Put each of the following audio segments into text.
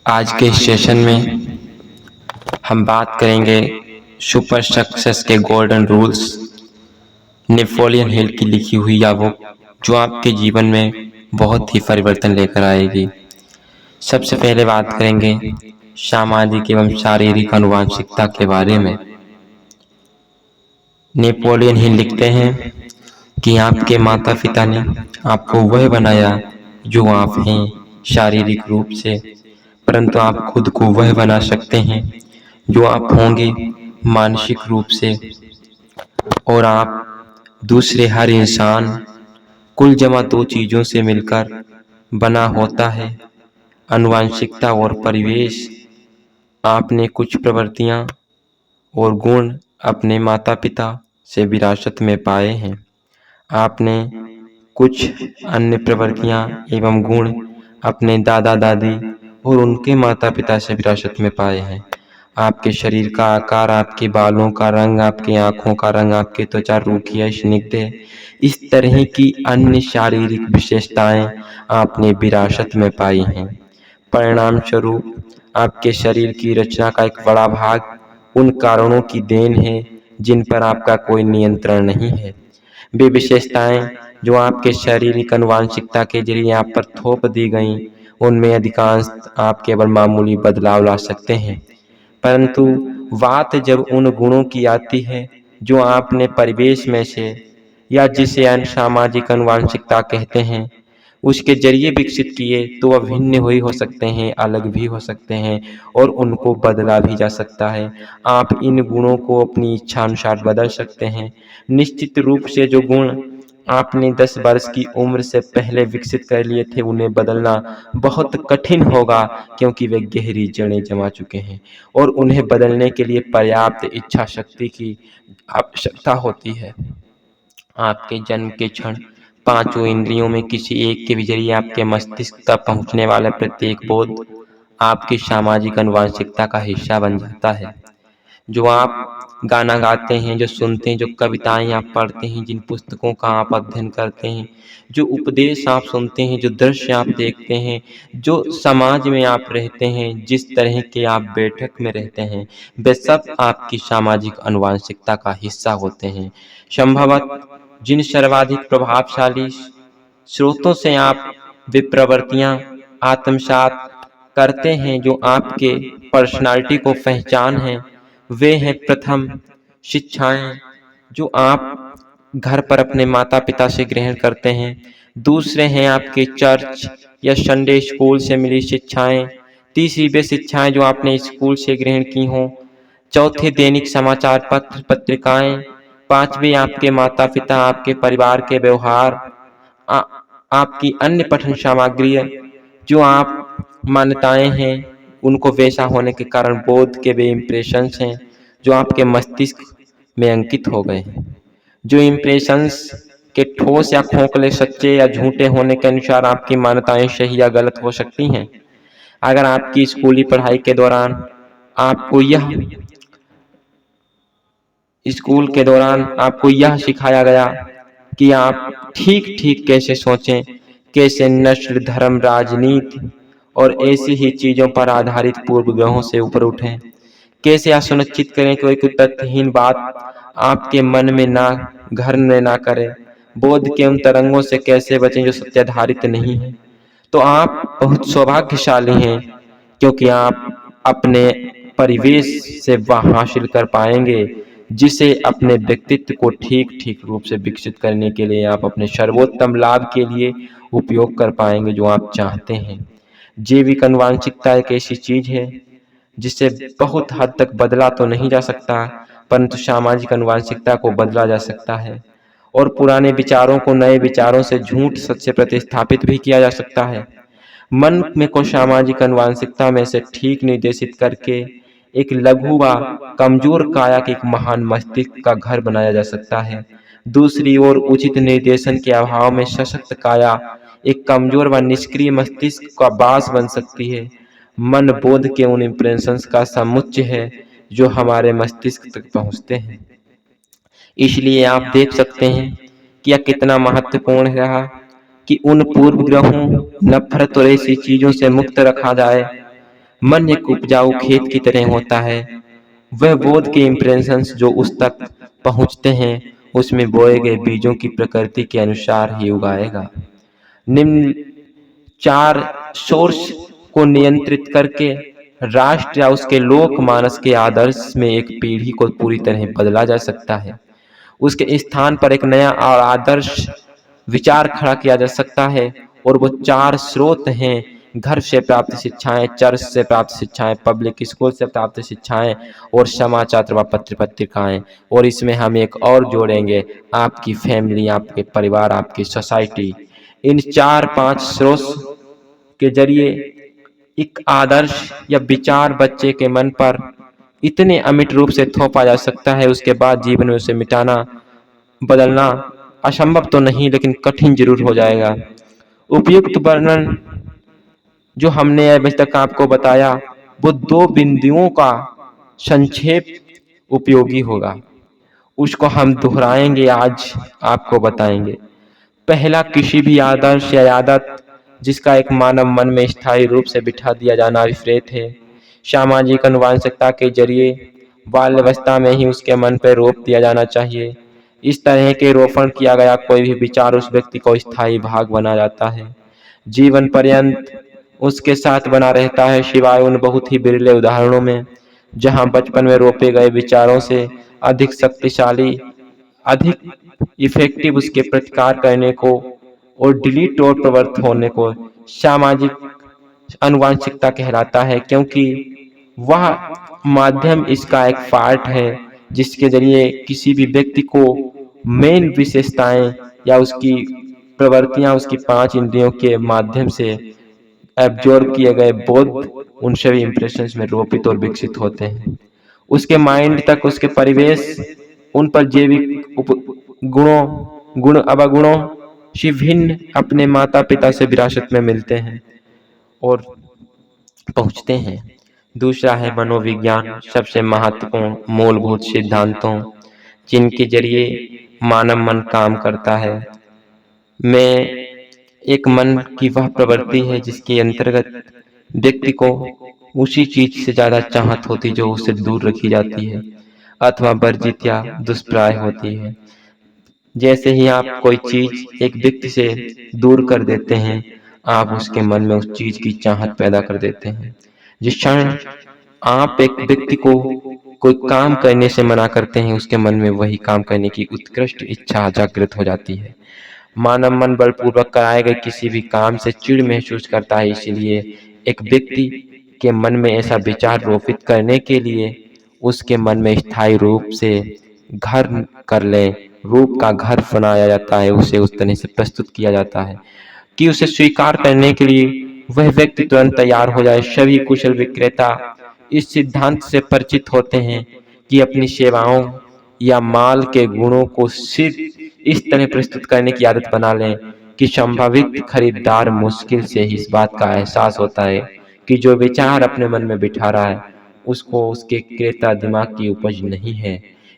आज के इस सेशन में हम बात करेंगे सुपर सक्सेस के गोल्डन रूल्स, नेपोलियन हिल की लिखी हुई या बुक जो आपके जीवन में बहुत ही परिवर्तन लेकर आएगी। सबसे पहले बात करेंगे सामाजिक एवं शारीरिक आनुवंशिकता के बारे में। नेपोलियन हिल लिखते हैं कि आपके माता पिता ने आपको वह बनाया जो आप हैं शारीरिक रूप से, परंतु आप खुद को वह बना सकते हैं जो आप होंगे मानसिक रूप से। और आप दूसरे हर इंसान कुल जमा दो चीजों से मिलकर बना होता है, आनुवंशिकता और परिवेश। आपने कुछ प्रवृत्तियां और गुण अपने माता पिता से विरासत में पाए हैं। आपने कुछ अन्य प्रवृत्तियां एवं गुण अपने दादा दादी और उनके माता पिता से विरासत में पाए हैं। आपके शरीर का आकार, आपके बालों का रंग, आपकी आंखों का रंग, आपकी त्वचा रूखी या स्निग्ध है, इस तरह की अन्य शारीरिक विशेषताएं आपने विरासत में पाई हैं। परिणाम स्वरूप आपके शरीर की रचना का एक बड़ा भाग उन कारणों की देन है जिन पर आपका कोई नियंत्रण नहीं है। वे विशेषताएं जो आपके शारीरिक आनुवंशिकता के जरिए आप पर थोप दी गईं, उनमें अधिकांश आप केवल मामूली बदलाव ला सकते हैं। परंतु बात जब उन गुणों की आती है जो आपने परिवेश में से या जिसे सामाजिक आनुवंशिकता कहते हैं उसके जरिए विकसित किए, तो वह भिन्न हुई हो सकते हैं, अलग भी हो सकते हैं और उनको बदला भी जा सकता है। आप इन गुणों को अपनी इच्छा अनुसार बदल सकते हैं। निश्चित रूप से जो गुण आपने 10 वर्ष की उम्र से पहले विकसित कर लिए थे, उन्हें बदलना बहुत कठिन होगा क्योंकि वे गहरी जड़ें जमा चुके हैं और उन्हें बदलने के लिए पर्याप्त इच्छा शक्ति की आवश्यकता होती है। आपके जन्म के क्षण पांचों इंद्रियों में किसी एक के जरिए आपके मस्तिष्क तक पहुंचने वाला प्रत्येक बोध आपकी सामाजिक आनुवंशिकता का हिस्सा बन जाता है। जो आप गाना गाते हैं, जो सुनते हैं, जो कविताएं आप पढ़ते हैं, जिन पुस्तकों का आप अध्ययन करते हैं, जो उपदेश आप सुनते हैं, जो दृश्य आप देखते हैं, जो समाज में आप रहते हैं, जिस तरह के आप बैठक में रहते हैं, वे सब आपकी सामाजिक आनुवंशिकता का हिस्सा होते हैं। संभवतः जिन सर्वाधिक प्रभावशाली स्रोतों से आप वे प्रवृत्तियां आत्मसात करते हैं जो आपके पर्सनालिटी को पहचान है, वे हैं प्रथम शिक्षाएं जो आप घर पर अपने माता पिता से ग्रहण करते हैं। दूसरे हैं आपके चर्च या संडे स्कूल से मिली शिक्षाएं। तीसरी वे शिक्षाएं जो आपने स्कूल से ग्रहण की हों। चौथे दैनिक समाचार पत्र पत्रिकाएं। पांचवी आपके माता पिता, आपके परिवार के व्यवहार, आपकी अन्य पठन सामग्री जो आप मान्यताएं हैं, उनको वैसा होने के कारण बोध के वे इम्प्रेशंस हैं जो आपके मस्तिष्क में अंकित हो गए हैं। जो इम्प्रेशंस के ठोस या खोखले, सच्चे या झूठे होने के अनुसार आपकी मान्यताएं सही या गलत हो सकती हैं। अगर आपकी स्कूली पढ़ाई के दौरान आपको यह सिखाया गया कि आप ठीक ठीक कैसे सोचें, कैसे नस्ल, धर्म, राजनीति और ऐसी ही चीजों पर आधारित पूर्व ग्रहों से ऊपर उठें, कैसे यह सुनिश्चित करें कि कोई तथ्यहीन बात आपके मन में घर ना करे, बोध के उन तरंगों से कैसे बचें जो सत्याधारित नहीं है, तो आप बहुत सौभाग्यशाली हैं क्योंकि आप अपने परिवेश से वह हासिल कर पाएंगे जिसे अपने व्यक्तित्व को ठीक ठीक रूप से विकसित करने के लिए आप अपने सर्वोत्तम लाभ के लिए उपयोग कर पाएंगे जो आप चाहते हैं। जैविक आनुवंशिकता एक ऐसी चीज है जिसे बहुत हद तक बदला तो नहीं जा सकता, परंतु सामाजिक आनुवंशिकता को बदला जा सकता है और पुराने विचारों को नए विचारों से झूठ सच से प्रतिस्थापित भी किया जा सकता है। मन में को सामाजिक आनुवंशिकता में से ठीक निर्देशित करके एक लघु व कमजोर काया के एक महान मस्तिष्क का घर बनाया जा सकता है। दूसरी ओर उचित निर्देशन के अभाव में सशक्त काया एक कमजोर व निष्क्रिय मस्तिष्क का बास बन सकती है। मन बोध के उन इम्प्रेशंस का समुच्चय है जो हमारे मस्तिष्क तक पहुंचते हैं। इसलिए आप देख सकते हैं कि यह कितना महत्वपूर्ण रहा कि उन पूर्व ग्रहों, नफरत और ऐसी चीजों से मुक्त रखा जाए मन एक उपजाऊ खेत की तरह होता है। वह बोध के इम्प्रेशंस जो उस तक पहुंचते हैं, उसमें बोए गए बीजों की प्रकृति के अनुसार ही उगाएगा। निम्न 4 सोर्स को नियंत्रित करके राष्ट्र या उसके लोक मानस के आदर्श में एक पीढ़ी को पूरी तरह बदला जा सकता है। उसके स्थान पर एक नया और आदर्श विचार खड़ा किया जा सकता है, और वो 4 स्रोत हैं: घर से प्राप्त शिक्षाएं, चर्च से प्राप्त शिक्षाएं, पब्लिक स्कूल से प्राप्त शिक्षाएं और समाचार व पत्र पत्रिकाएं। और इसमें हम एक और जोड़ेंगे, आपकी फैमिली, आपके परिवार, आपकी सोसाइटी। इन 4-5 स्रोत के जरिए एक आदर्श या विचार बच्चे के मन पर इतने अमिट रूप से थोपा जा सकता है, उसके बाद जीवन में उसे मिटाना, बदलना असंभव तो नहीं, लेकिन कठिन जरूर हो जाएगा। उपयुक्त वर्णन जो हमने अभी तक आपको बताया, वो 2 बिंदुओं का संक्षेप उपयोगी होगा। उसको हम दोहराएंगे, आज आपको बताएंगे। पहला, किसी भी आदर्श या आदत जिसका एक मानव मन में स्थायी रूप से बिठा दिया जाना विपरीत है। सामाजिक आनुवंशिकता के जरिए बाल्यावस्था में ही उसके मन पर रोप दिया जाना चाहिए। इस तरह के रोपण किया गया कोई भी विचार उस व्यक्ति को स्थायी भाग बना जाता है, जीवन पर्यंत उसके साथ बना रहता है, सिवाय उन बहुत ही बिरले उदाहरणों में जहां बचपन में रोपे गए विचारों से अधिक शक्तिशाली, अधिक इफेक्टिव उसके प्रतिकार करने को और डिलीट और प्रवृत्त होने को सामाजिक आनुवंशिकता कहलाता है, क्योंकि वह माध्यम इसका एक पार्ट है जिसके जरिए किसी भी व्यक्ति को मेन विशेषताएं या उसकी प्रवृत्तियां उसकी 5 इंद्रियों के माध्यम से एब्जॉर्ब किए गए बोध उन सभी इंप्रेशंस में रोपित और विकसित होते हैं। उसके माइंड तक, उसके परिवेश, उन पर जैविक गुण अवगुणों से भिन्न अपने माता पिता से विरासत में मिलते हैं और पहुंचते हैं। दूसरा है मनोविज्ञान, सबसे महत्वपूर्ण मूलभूत सिद्धांतों जिनके जरिए मानव मन काम करता है। में एक मन की वह प्रवृत्ति है जिसके अंतर्गत व्यक्ति को उसी चीज से ज्यादा चाहत होती जो उससे दूर रखी जाती है अथवा वर्जित या दुष्प्राय होती है। जैसे ही आप कोई चीज एक व्यक्ति से दूर कर देते हैं, आप उसके मन में उस चीज की चाहत पैदा कर देते हैं। जिस क्षण आप एक व्यक्ति को कोई काम करने से मना करते हैं, उसके मन में वही काम करने की उत्कृष्ट इच्छा जागृत हो जाती है। मानव मन बलपूर्वक कराए गए किसी भी काम से चिढ़ महसूस करता है, इसलिए एक व्यक्ति के मन में ऐसा विचार रोपित करने के लिए उसके मन में स्थायी रूप से घर कर ले, रूप का घर बनाया जाता है, उसे उस तरह से प्रस्तुत किया जाता है कि उसे स्वीकार करने के लिए वह व्यक्ति तुरंत तैयार हो जाए। सभी कुशल विक्रेता इस सिद्धांत से परिचित होते हैं कि अपनी सेवाओं या माल के गुणों को सिर्फ इस तरह प्रस्तुत करने की आदत बना लें कि संभावित खरीदार मुश्किल से ही इस बात का एहसास होता है कि जो विचार अपने मन में बिठा रहा है उसको उसके क्रेता दिमाग की उपज नहीं है।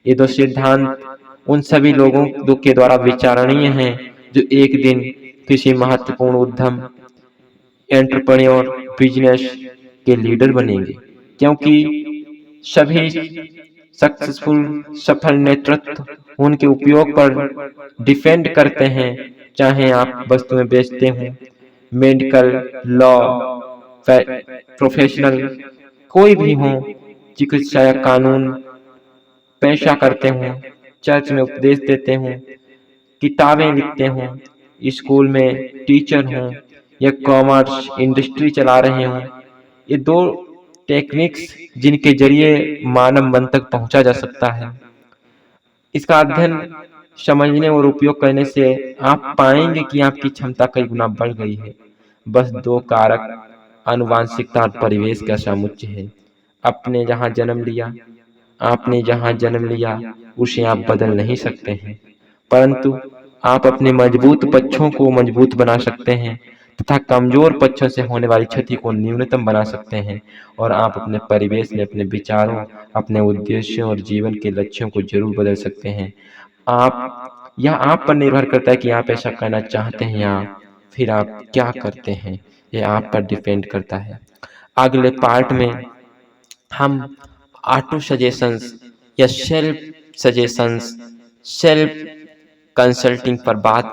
ये 2 सिद्धांत उन सभी लोगों के द्वारा विचारणीय हैं जो एक दिन किसी महत्वपूर्ण उद्यम, एंटरप्रेन्योर, बिजनेस के लीडर बनेंगे, क्योंकि सभी सक्सेसफुल सफल नेतृत्व उनके उपयोग पर डिपेंड करते हैं, चाहे आप वस्तुएं बेचते हो, मेडिकल, लॉ प्रोफेशनल कोई भी हो, चिकित्सा या कानून पेशा करते हो, चर्च में उपदेश देते हो, किताबें लिखते हो, स्कूल में टीचर हो या कॉमर्स इंडस्ट्री चला रहे हो। ये 2 टेक्निक्स जिनके जरिए मानव मन तक पहुंचा जा सकता है। इसका अध्ययन, समझने और उपयोग करने से आप पाएंगे कि आपकी क्षमता कई गुना बढ़ गई है। बस 2 कारक आनुवंशिकता और परिवेश का समुच्चय है। आपने जहां जन्म लिया उसे आप बदल नहीं सकते हैं, परंतु आप अपने मजबूत पक्षों को मजबूत बना सकते हैं तथा कमजोर पक्षों से होने वाली क्षति को न्यूनतम बना सकते हैं। और आप अपने परिवेश में अपने विचारों, अपने उद्देश्यों और जीवन के लक्ष्यों को जरूर बदल सकते हैं। आप पर निर्भर करता है कि आप ऐसा करना चाहते हैं या फिर आप क्या करते हैं, ये आप पर डिपेंड करता है। अगले पार्ट में हम ऑटो सजेशंस या सेल्फ सजेशंस, सेल्फ कंसल्टिंग पर बात